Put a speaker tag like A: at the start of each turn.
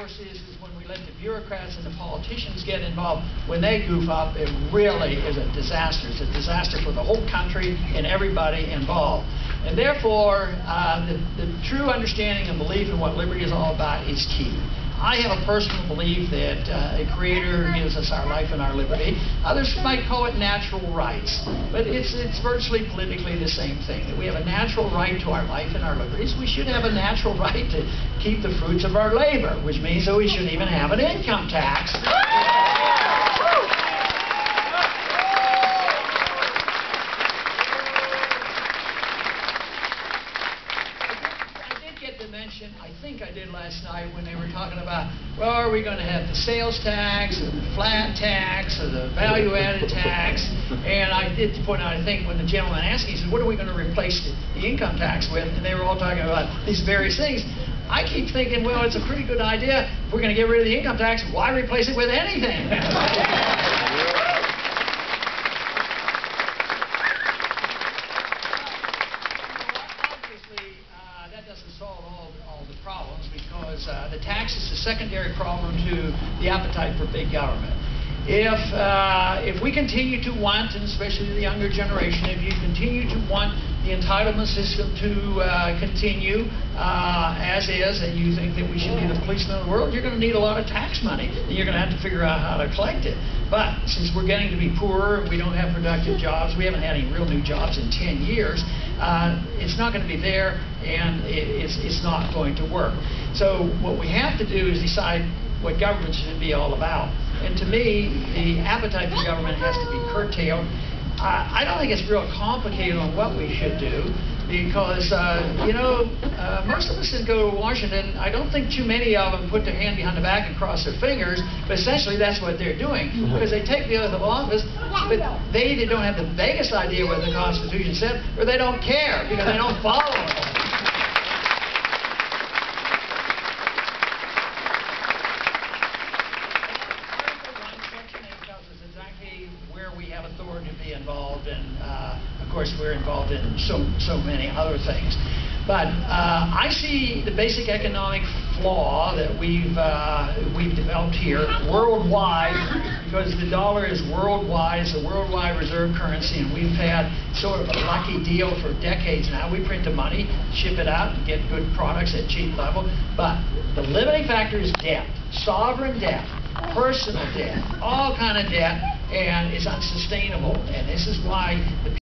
A: course, is when we let the bureaucrats and the politicians get involved. When they goof up, it really is a disaster. It's a disaster for the whole country and everybody involved. And therefore, the true understanding and belief in what liberty is all about is key. I have a personal belief that a creator gives us our life and our liberty. Others might call it natural rights, but it's virtually politically the same thing. That we have a natural right to our life and our liberties. We should have a natural right to keep the fruits of our labor, which means that we should even have an income tax. I think I did last night when they were talking about, well, are we going to have the sales tax, or the flat tax, or the value-added tax? And I did point out, I think, when the gentleman asked me, he said, what are we going to replace the income tax with? And they were all talking about these various things. I keep thinking, well, it's a pretty good idea. If we're going to get rid of the income tax, why replace it with anything? Problems, because the tax is a secondary problem to the appetite for big government. If we continue to want, and especially the younger generation, if you continue to want the entitlement system to continue as is, and you think that we should be the policemen of the world, you're going to need a lot of tax money, and you're going to have to figure out how to collect it. But since we're getting to be poorer, and we don't have productive jobs, we haven't had any real new jobs in 10 years, it's not going to be there, and it's not going to work. So what we have to do is decide what government should be all about. And to me, the appetite for government has to be curtailed. I don't think it's real complicated on what we should do, because, most of us that go to Washington, I don't think too many of them put their hand behind the back and cross their fingers, but essentially that's what they're doing, because they take the oath of office, but they either don't have the vaguest idea what the Constitution said, or they don't care, because they don't follow it. Where we have authority to be involved, and of course we're involved in so many other things. But I see the basic economic flaw that we've developed here worldwide, because the dollar is worldwide, it's a worldwide reserve currency, and we've had sort of a lucky deal for decades now. We print the money, ship it out, and get good products at cheap level. But the limiting factor is debt, sovereign debt, personal debt, all kind of debt, and it's unsustainable. And this is why the